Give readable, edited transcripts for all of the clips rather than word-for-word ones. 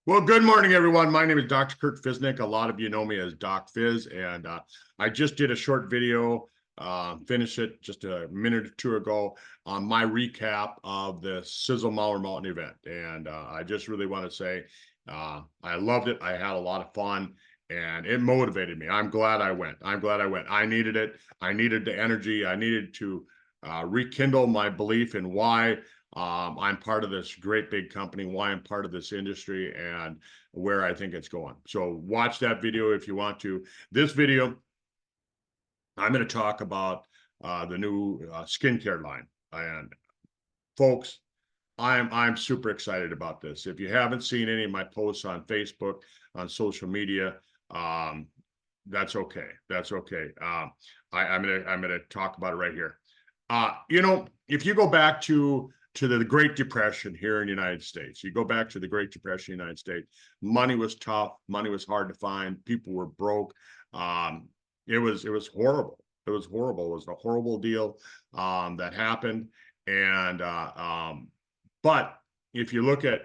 Well, good morning, everyone. My name is Dr. Curt Ficenec. A lot of you know me as Doc Fiz, and I just did a short video, finished it just a minute or two ago on my recap of the Sisel Mountain event. And I just really want to say I loved it. I had a lot of fun, and it motivated me. I'm glad I went. I'm glad I went. I needed it. I needed the energy. I needed to rekindle my belief in why I'm part of this great big company, why I'm part of this industry, and where I think it's going. So watch that video if you want to. This video, I'm going to talk about the new skincare line. And folks, I'm super excited about this. If you haven't seen any of my posts on Facebook, on social media, that's okay. That's okay. I'm gonna talk about it right here. If you go back to the Great Depression here in the United States. You go back to the Great Depression in the United States. Money was tough. Money was hard to find. People were broke. It was horrible. It was horrible. It was a horrible deal that happened. And but if you look at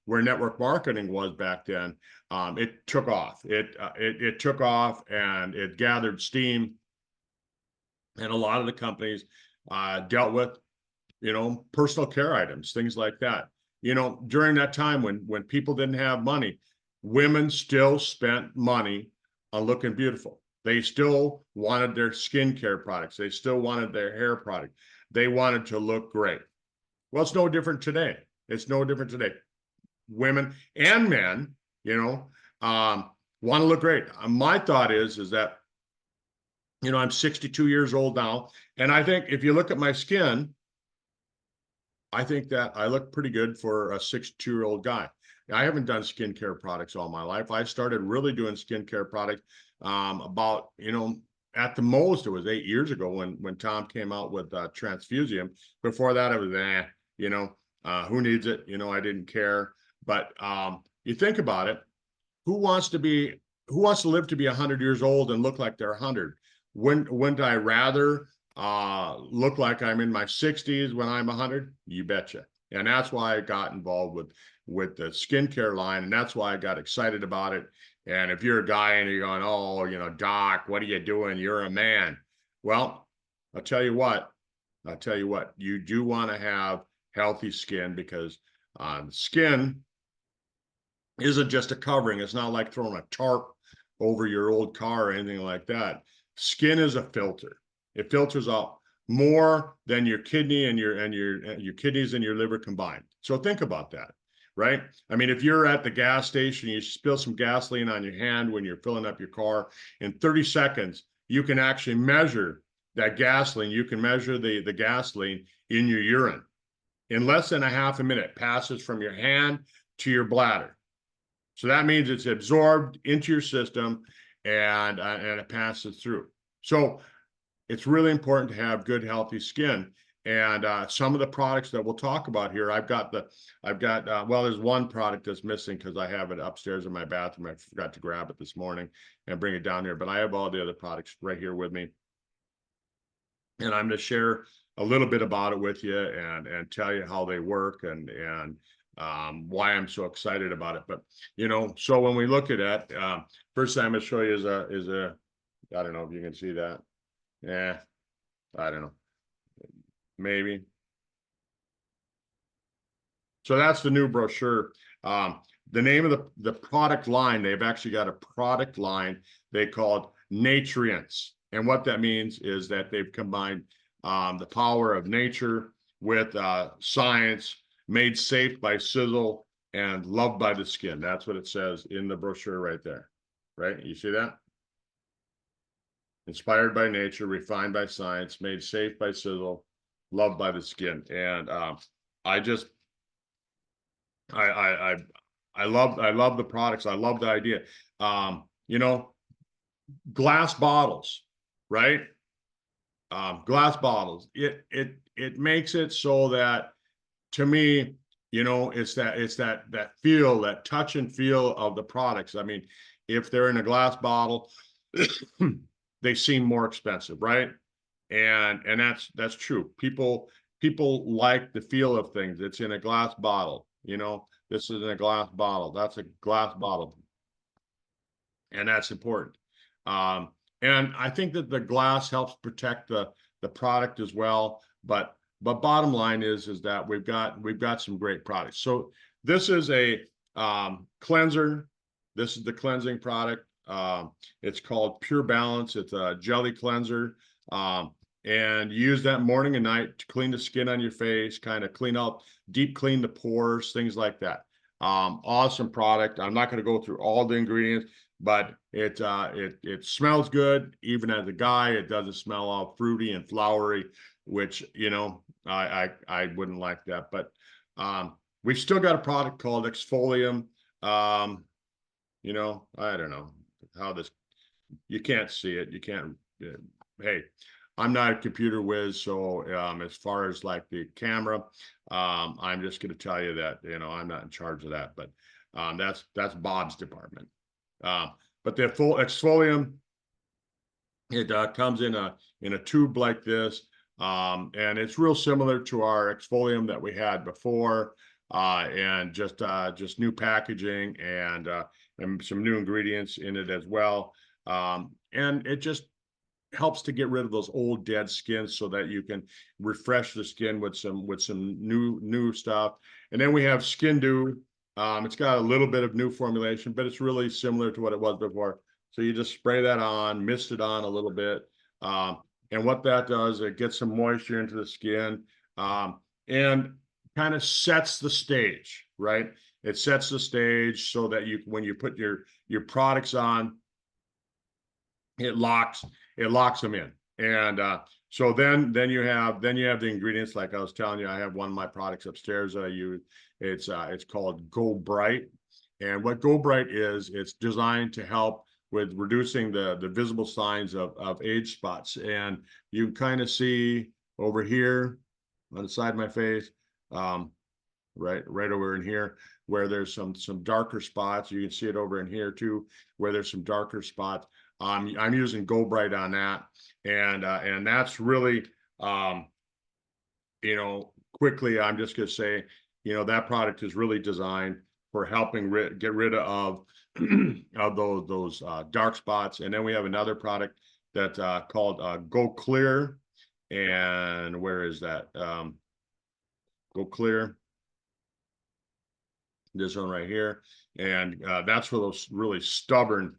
where network marketing was back then, it took off. It took off and it gathered steam. And a lot of the companies dealt with personal care items, things like that. During that time when people didn't have money, women still spent money on looking beautiful. They still wanted their skincare products. They still wanted their hair product. They wanted to look great. Well, it's no different today. It's no different today. Women and men, want to look great. My thought is that, I'm 62 years old now. And I think if you look at my skin, I think that I look pretty good for a 62-year-old guy. I haven't done skincare products all my life. I started really doing skincare products about, at the most, it was 8 years ago when Tom came out with Transfusium. Before that, it was, who needs it? I didn't care. But you think about it, who wants to live to be 100 years old and look like they're 100? Wouldn't I rather look like I'm in my 60s when I'm 100? You betcha. And that's why I got involved with the skincare line, and that's why I got excited about it. And if you're a guy and you're going, oh, Doc, what are you doing? You're a man. Well, I'll tell you what, you do want to have healthy skin, because skin isn't just a covering. It's not like throwing a tarp over your old car or anything like that. Skin is a filter. It filters out more than your kidney and your kidneys and your liver combined. So think about that, right? I mean, if you're at the gas station, you spill some gasoline on your hand when you're filling up your car, in 30 seconds, you can actually measure that gasoline. You can measure the gasoline in your urine. In less than a half a minute, it passes from your hand to your bladder. So that means it's absorbed into your system and it passes through. So it's really important to have good, healthy skin. And some of the products that we'll talk about here, well, there's one product that's missing because I have it upstairs in my bathroom. I forgot to grab it this morning and bring it down here, but I have all the other products right here with me. And I'm going to share a little bit about it with you and tell you how they work and why I'm so excited about it. But, so when we look at it, first thing I'm going to show you is a, I don't know if you can see that. Yeah, I don't know. Maybe. So that's the new brochure. The name of the product line, they've actually got a product line they called Natrience. And what that means is that they've combined the power of nature with science, made safe by Sisel and loved by the skin. That's what it says in the brochure right there. Right? You see that? Inspired by nature, refined by science, made safe by Sisel, loved by the skin. And I love the products. I love the idea. Glass bottles, right? Glass bottles. It makes it so that, to me, it's that feel, that touch and feel of the products. I mean, if they're in a glass bottle, they seem more expensive, right? And that's true. People people like the feel of things. It's in a glass bottle, you know, this is in a glass bottle. That's a glass bottle. And that's important. Um, and I think that the glass helps protect the product as well. But bottom line is that we've got some great products. So this is a cleanser. This is the cleansing product. It's called Pure Balance. It's a jelly cleanser. And use that morning and night to clean the skin on your face, kind of clean out, deep clean the pores, things like that. Awesome product. I'm not going to go through all the ingredients, but it smells good. Even as a guy, it doesn't smell all fruity and flowery, which, you know, I wouldn't like that. But we've still got a product called Exfolium. You know, I don't know how this, you can't see it. You can't, hey, I'm not a computer whiz. So as far as like the camera, I'm just going to tell you that, you know, I'm not in charge of that, but that's Bob's department. But the full Exfolium, it comes in a tube like this. And it's real similar to our Exfolium that we had before, and just new packaging and some new ingredients in it as well. And it just helps to get rid of those old dead skins so that you can refresh the skin with some new stuff. And then we have Skin Dew. It's got a little bit of new formulation, but it's really similar to what it was before. So you just spray that on, mist it on a little bit. And what that does, it gets some moisture into the skin, and kind of sets the stage, right? It sets the stage so that when you put your products on, it locks them in. And so then you have the ingredients, like I was telling you. I have one of my products upstairs that I use. It's called Go Bright. And what Go Bright is, it's designed to help with reducing the visible signs of age spots. And you can kind of see over here on the side of my face, right over in here, where there's some darker spots. You can see it over in here too, where there's some darker spots. I'm using Go Bright on that, and that's really, you know, quickly, I'm just gonna say, you know, that product is really designed for helping get rid of of those dark spots. And then we have another product that's called Go Clear. And where is that? Go Clear. This one right here. And that's for those really stubborn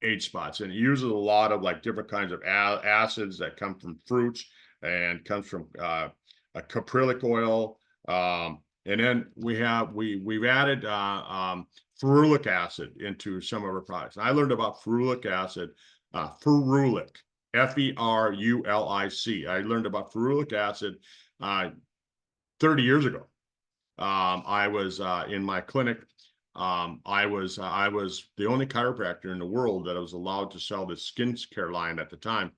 age spots. And it uses a lot of like different kinds of acids that come from fruits and comes from a caprylic oil. And then we've added ferulic acid into some of our products. I learned about ferulic acid, ferulic, Ferulic. I learned about ferulic acid 30 years ago. I was in my clinic. I was the only chiropractor in the world that was allowed to sell the skin care line at the time.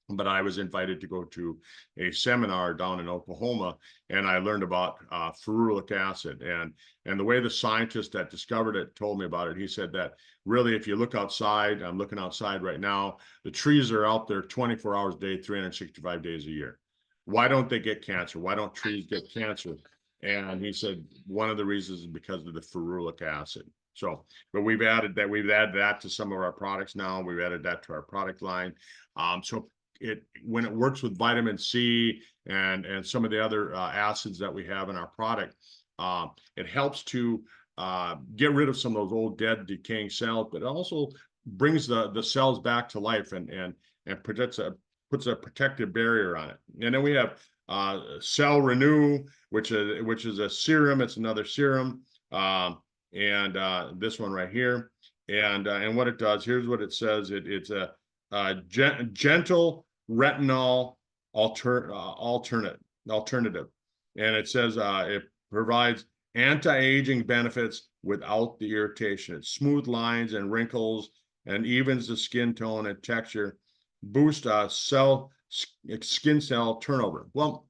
But I was invited to go to a seminar down in Oklahoma, and I learned about ferulic acid. And the way the scientist that discovered it told me about it, he said that really, if you look outside, I'm looking outside right now, the trees are out there 24 hours a day, 365 days a year. Why don't they get cancer? Why don't trees get cancer? And he said one of the reasons is because of the ferulic acid. So, but we've added that to some of our products now. We've added that to our product line. So when it works with vitamin C and some of the other acids that we have in our product, it helps to get rid of some of those old dead decaying cells, but it also brings the cells back to life and puts a protective barrier on it. And then we have Cell Renew, which is a serum. It's another serum, and this one right here. And what it does, here's what it says. It's a gentle retinol alternative, and it says it provides anti-aging benefits without the irritation. It smooth lines and wrinkles and evens the skin tone and texture, boost skin cell turnover. Well,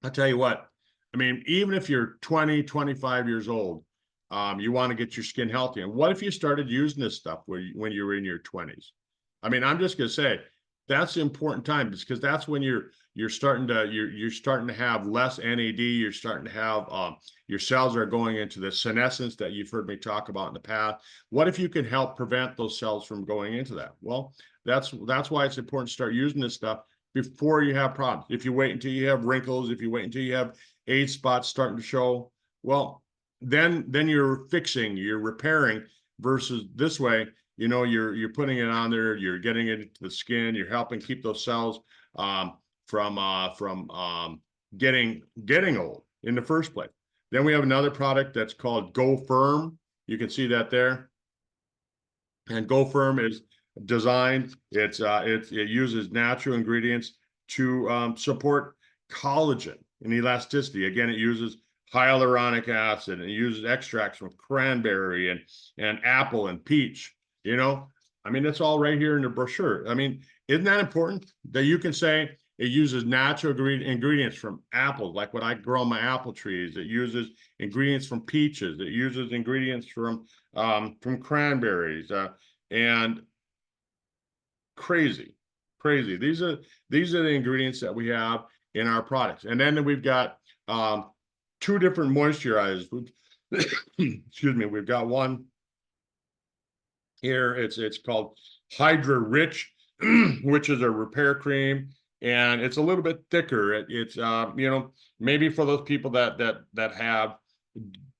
I'll tell you what, I mean, even if you're 20, 25 years old, you want to get your skin healthy. And what if you started using this stuff when you were in your 20s? I mean, I'm just going to say, that's the important time, because that's when you're starting to have less NAD. You're starting to have your cells are going into the senescence that you've heard me talk about in the past. What if you can help prevent those cells from going into that? Well, that's why it's important to start using this stuff before you have problems. If you wait until you have wrinkles, if you wait until you have age spots starting to show, well, then you're fixing, you're repairing, versus this way, you know, you're putting it on there, you're getting it into the skin, you're helping keep those cells from getting old in the first place. Then we have another product that's called Go Firm. You can see that there. And Go Firm is designed, it uses natural ingredients to support collagen and elasticity. Again, it uses hyaluronic acid, and it uses extracts from cranberry and apple and peach. You know, I mean, it's all right here in the brochure. I mean, isn't that important that you can say it uses natural ingredients from apples, like what I grow on my apple trees? It uses ingredients from peaches. It uses ingredients from cranberries, and crazy. These are the ingredients that we have in our products. And then we've got two different moisturizers. Excuse me. We've got one here. It's called Hydra Rich, which is a repair cream, and it's a little bit thicker. It's you know, maybe for those people that have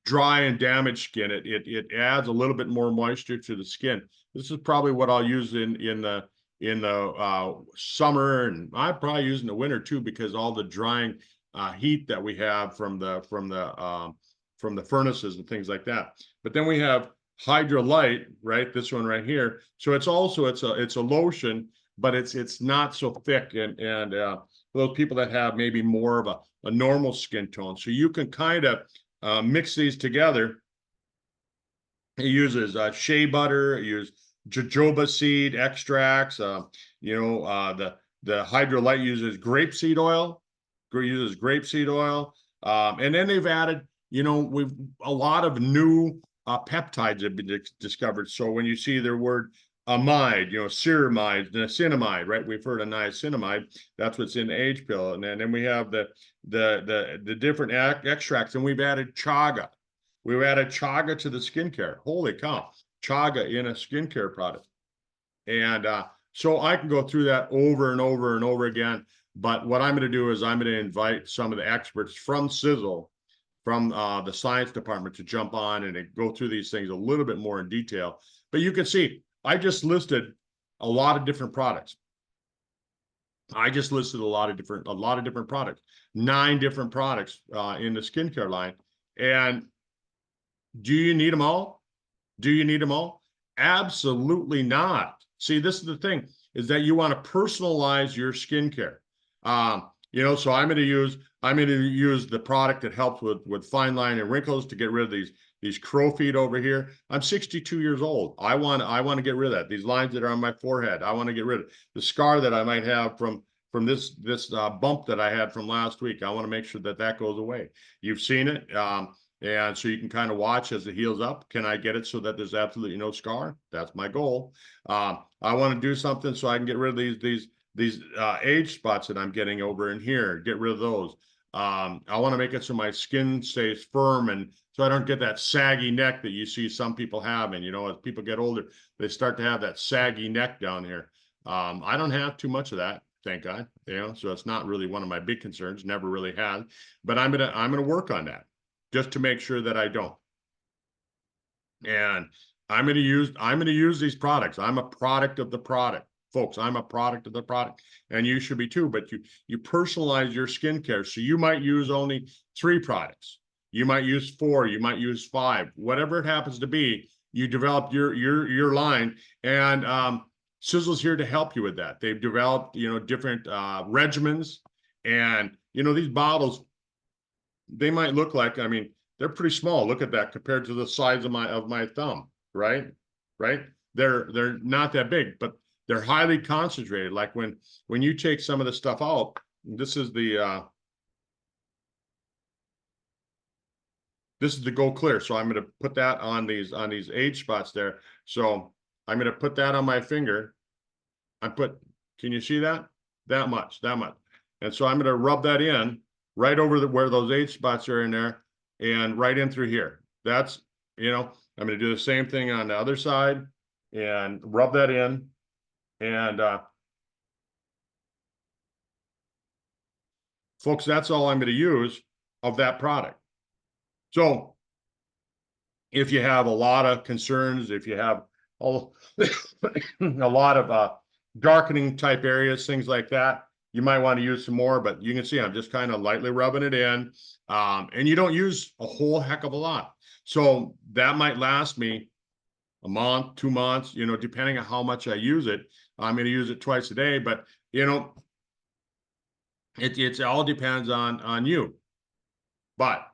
dry and damaged skin, it adds a little bit more moisture to the skin. This is probably what I'll use in the summer, and I probably use in the winter too, because all the drying heat that we have from the furnaces and things like that. But then we have Hydra Light, right? This one right here. So it's a lotion, but it's not so thick, and for those people that have maybe more of a normal skin tone, so you can kind of mix these together. It uses shea butter. It uses jojoba seed extracts. You know, the Hydra Light uses grapeseed oil. And then they've added, you know, we've a lot of new peptides have been discovered. So when you see their word amide, you know, ceramide, niacinamide, right? We've heard of niacinamide. That's what's in the age pill. And then we have the different extracts, and we've added chaga. We've added chaga to the skincare. Holy cow, chaga in a skincare product. And so I can go through that over and over and over again. But what I'm going to do is I'm going to invite some of the experts from Sisel, from the science department, to jump on and go through these things a little bit more in detail. But you can see, I just listed a lot of different products. I just listed a lot of different products, 9 different products in the skincare line. And do you need them all? Do you need them all? Absolutely not. See, this is the thing, is that you want to personalize your skincare. You know, so I'm going to use the product that helps with fine line and wrinkles, to get rid of these crow feet over here. I'm 62 years old. I want to get rid of that. These lines that are on my forehead, I want to get rid of the scar that I might have from this bump that I had from last week. I want to make sure that goes away. You've seen it. And so you can kind of watch as it heals up. Can I get it so that there's absolutely no scar? That's my goal. I want to do something so I can get rid of these age spots that I'm getting over in here, get rid of those. I want to make it so my skin stays firm, and so I don't get that saggy neck that you see some people have. And, you know, as people get older, they start to have that saggy neck down here. I don't have too much of that, thank God. You know, so it's not really one of my big concerns, never really had. But I'm gonna work on that, just to make sure that I don't. And I'm going to use these products. I'm a product of the product, folks. I'm a product of the product, and you should be too. But you personalize your skincare. So you might use only 3 products. You might use 4. You might use 5. Whatever it happens to be, you develop your line, and Sisel's here to help you with that. They've developed, you know, different regimens, and, you know, these bottles, they might look like, I mean, they're pretty small. Look at that compared to the size of my thumb, right? They're not that big, but they're highly concentrated. Like when you take some of the stuff out, this is the Go Clear. So I'm going to put that on these age spots there. So I'm going to put that on my finger. Can you see that? That much. And so I'm going to rub that in right over where those age spots are in there and right in through here. That's, I'm going to do the same thing on the other side and rub that in. And folks, that's all I'm going to use of that product. So if you have a lot of concerns, if you have a lot of darkening type areas, things like that, you might want to use some more, but you can see I'm just kind of lightly rubbing it in. And you don't use a whole heck of a lot. So that might last me a month, 2 months, depending on how much I use it. I'm going to use it twice a day, but it all depends on you. But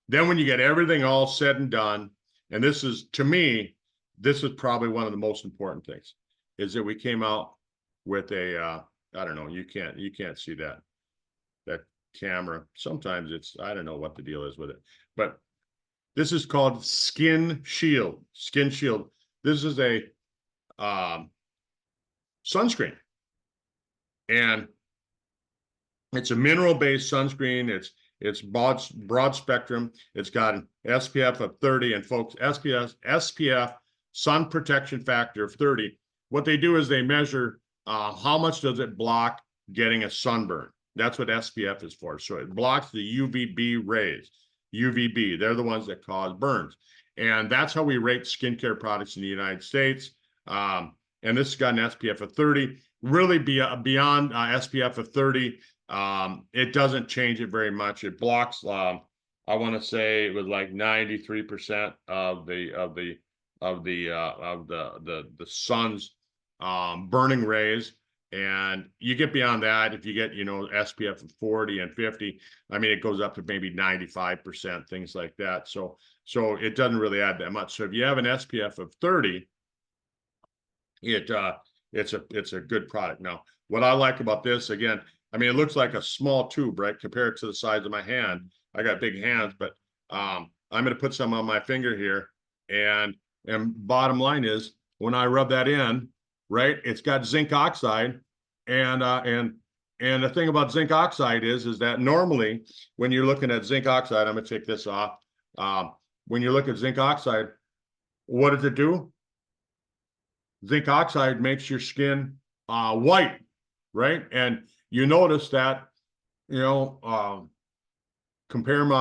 then when you get everything all said and done, and this is, to me, this is probably one of the most important things, is that we came out with a, I don't know, you can't see that camera. Sometimes I don't know what the deal is with it, but this is called Skin Shield. Skin Shield. This is a sunscreen, and it's a mineral-based sunscreen. It's broad spectrum. It's got an SPF of 30, and folks, SPF, sun protection factor of 30. What they do is they measure how much does it block getting a sunburn. That's what SPF is for. So it blocks the UVB rays. UVB, they're the ones that cause burns. And that's how we rate skincare products in the United States. And this has got an SPF of 30. Really beyond SPF of 30, it doesn't change it very much. It blocks, I want to say it was like 93% of the sun's burning rays. And you get beyond that, if you get, SPF of 40 and 50, I mean, it goes up to maybe 95%, things like that. So it doesn't really add that much. So if you have an SPF of 30, it's a good product. Now, what I like about this, again, I mean, it looks like a small tube, right? Compared to the size of my hand. I got big hands, but I'm going to put some on my finger here. And bottom line is, when I rub that in, right, it's got zinc oxide. And the thing about zinc oxide is that normally when you're looking at zinc oxide, I'm going to take this off. When you look at zinc oxide, what does it do? Zinc oxide makes your skin white, right? And you notice that, compare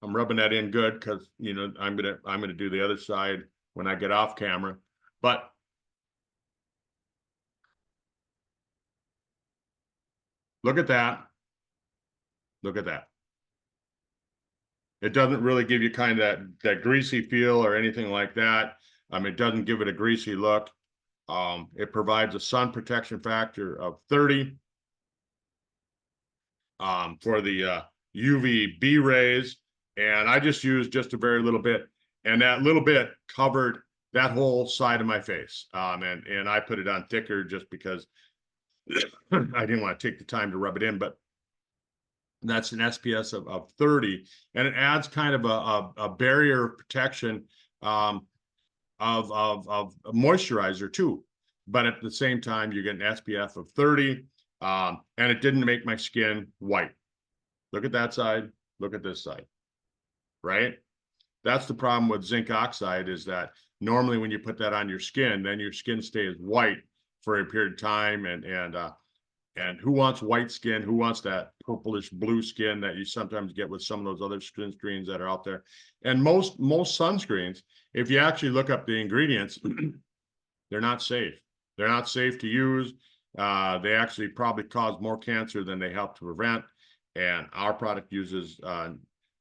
I'm rubbing that in good because, I'm gonna do the other side when I get off camera. But look at that. Look at that. It doesn't really give you kind of that greasy feel or anything like that. It doesn't give it a greasy look. It provides a sun protection factor of 30 for the UVB rays. And I just used just a very little bit. And that little bit covered that whole side of my face. And I put it on thicker just because I didn't want to take the time to rub it in. But that's an SPS of 30. And it adds kind of a barrier protection of moisturizer too. But at the same time, you get an SPF of 30, and it didn't make my skin white. Look at that side. Look at this side, right? That's the problem with zinc oxide, is that normally when you put that on your skin, then your skin stays white for a period of time. And who wants white skin? Who wants that purplish blue skin that you sometimes get with some of those other sunscreens that are out there? And most sunscreens, if you actually look up the ingredients, they're not safe. They're not safe to use. They actually probably cause more cancer than they help to prevent. And our product uses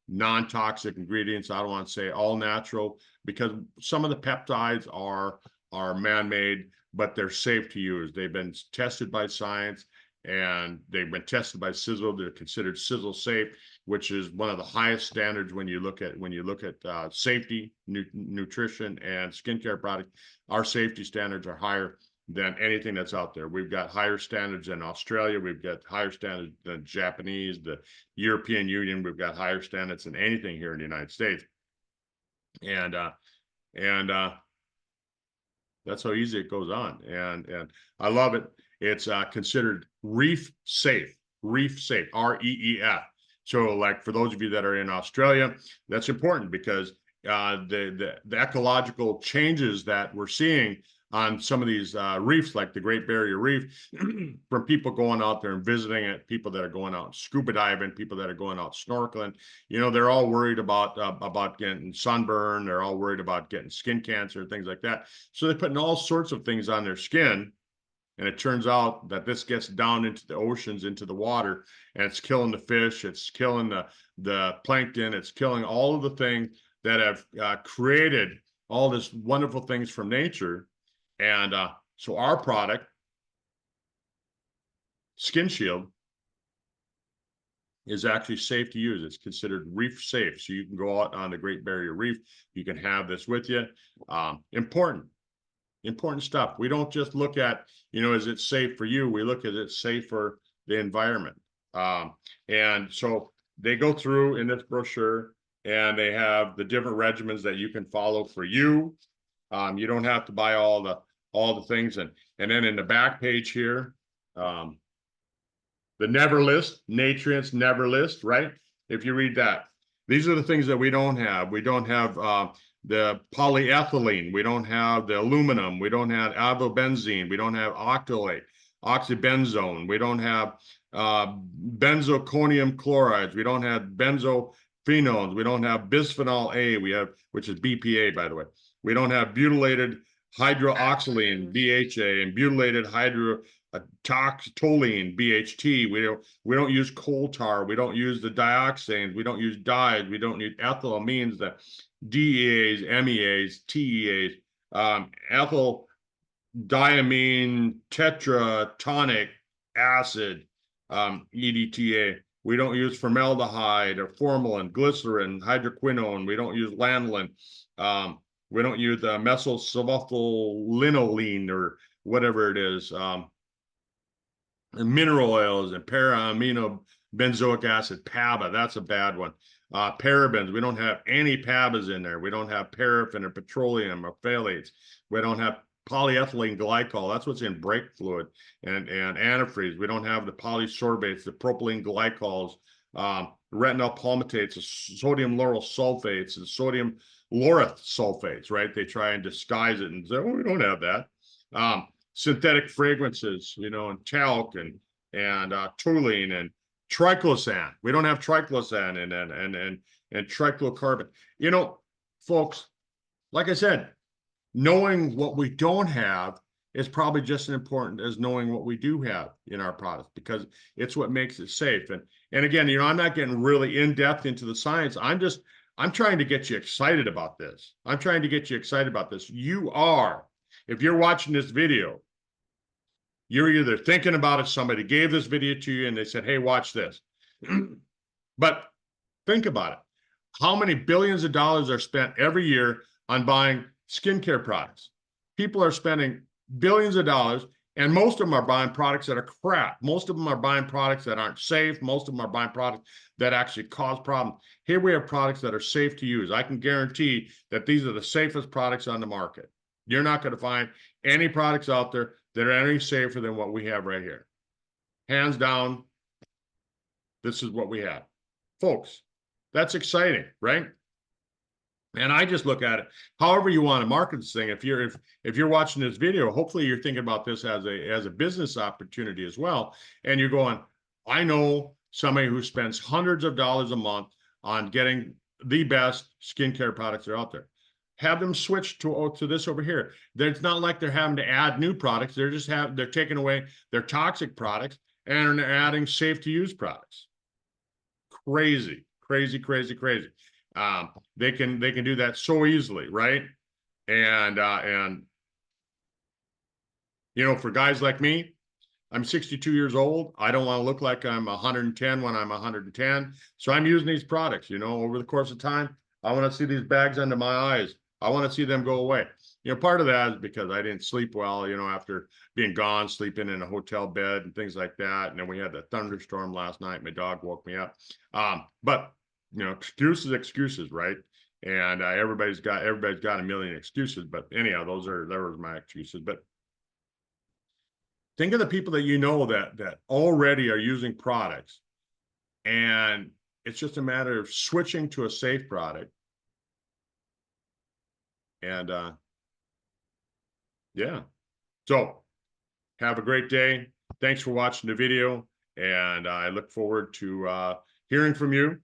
non-toxic ingredients. I don't want to say all natural, because some of the peptides are man-made, but they're safe to use. They've been tested by science, and they've been tested by Sisel. They're considered Sisel safe, which is one of the highest standards when you look at safety, nutrition, and skincare product. Our safety standards are higher than anything that's out there. We've got higher standards in Australia. We've got higher standards than Japanese, the European Union. We've got higher standards than anything here in the United States. And That's how easy it goes on. And I love it. It's considered reef safe, REEF. So like for those of you that are in Australia, that's important because the ecological changes that we're seeing on some of these reefs, like the Great Barrier Reef, from people going out there and visiting it, people that are going out scuba diving, people that are going out snorkeling, they're all worried about getting sunburn. They're all worried about getting skin cancer, things like that. So they're putting all sorts of things on their skin. And it turns out that this gets down into the oceans, into the water, and it's killing the fish. It's killing the plankton. It's killing all of the things that have created all this wonderful things from nature. And so our product, Skin Shield, is actually safe to use. It's considered reef safe. So you can go out on the Great Barrier Reef. You can have this with you. Important stuff. We don't just look at, is it safe for you? We look at it safe for the environment. And so they go through in this brochure and they have the different regimens that you can follow for you. You don't have to buy all the things. And then in the back page here, the never list, Natrience never list, right? If you read that, these are the things that we don't have. We don't have the polyethylene. We don't have the aluminum. We don't have avobenzene. We don't have octolate, oxybenzone. We don't have benzoconium chlorides. We don't have benzophenols. We don't have bisphenol A, which is BPA, by the way. We don't have butylated hydroxylene, BHA, and butylated hydroxytoluene, BHT. We don't use coal tar. We don't use the dioxanes. We don't use dyes. We don't use ethylamines, the DEAs, MEAs, TEAs, ethyl diamine tetratonic acid, EDTA. We don't use formaldehyde or formalin, glycerin, hydroquinone. We don't use lanolin. We don't use methylsulfolinolene or whatever it is. Mineral oils and para-amino benzoic acid, PABA. That's a bad one. Parabens. We don't have any PABAs in there. We don't have paraffin or petroleum or phthalates. We don't have polyethylene glycol. That's what's in brake fluid and antifreeze. We don't have the polysorbates, the propylene glycols, retinol palmitates, the sodium lauryl sulfates, the sodium laureth sulfates, right? They try and disguise it and say, oh, we don't have that. Synthetic fragrances, and talc and toluene and triclosan. We don't have triclosan and triclocarbon. Folks, like I said, knowing what we don't have is probably just as important as knowing what we do have in our product, because it's what makes it safe. And again, I'm not getting really in depth into the science. I'm trying to get you excited about this. I'm trying to get you excited about this. You are, if you're watching this video, you're either thinking about it, somebody gave this video to you and they said, hey, watch this. But think about it. How many billions of dollars are spent every year on buying skincare products? People are spending billions of dollars, and most of them are buying products that are crap. Most of them are buying products that aren't safe. Most of them are buying products that actually cause problems. Here we have products that are safe to use. I can guarantee that these are the safest products on the market. You're not going to find any products out there that are any safer than what we have right here. Hands down, this is what we have. Folks, that's exciting, right? And I just look at it, however you want to market this thing. If you're watching this video, hopefully you're thinking about this as a business opportunity as well. And you're going, I know somebody who spends hundreds of dollars a month on getting the best skincare products that are out there. Have them switch to this over here. It's not like they're having to add new products. They're taking away their toxic products and they're adding safe to use products. Crazy, crazy, crazy, crazy. They can do that so easily, right? And for guys like me, I'm 62 years old. I don't want to look like I'm 110 when I'm 110. So I'm using these products, over the course of time. I want to see these bags under my eyes. I want to see them go away. Part of that is because I didn't sleep well, after being gone, sleeping in a hotel bed and things like that. And then we had the thunderstorm last night. My dog woke me up. But excuses, right? And everybody's got a million excuses, but anyhow, those were my excuses. But think of the people that you know that already are using products, and it's just a matter of switching to a safe product. And yeah, so have a great day. Thanks for watching the video, and I look forward to hearing from you.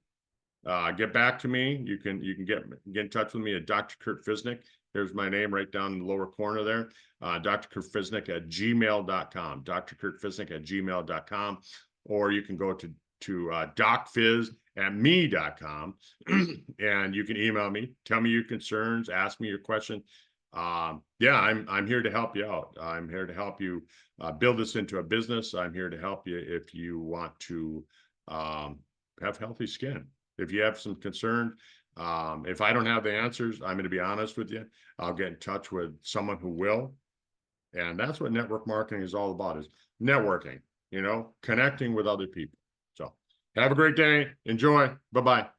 Get back to me. You can get in touch with me at Dr. Curt Ficenec. There's my name right down in the lower corner there. Dr. Curt Ficenec at gmail.com. Dr. Curt Ficenec at gmail.com. Or you can go to docfiz@me.com and you can email me, tell me your concerns, ask me your question. Yeah, I'm here to help you out. I'm here to help you build this into a business. I'm here to help you if you want to have healthy skin. If you have some concern, if I don't have the answers, I'm going to be honest with you. I'll get in touch with someone who will. And that's what network marketing is all about, is networking, connecting with other people. So have a great day. Enjoy. Bye-bye.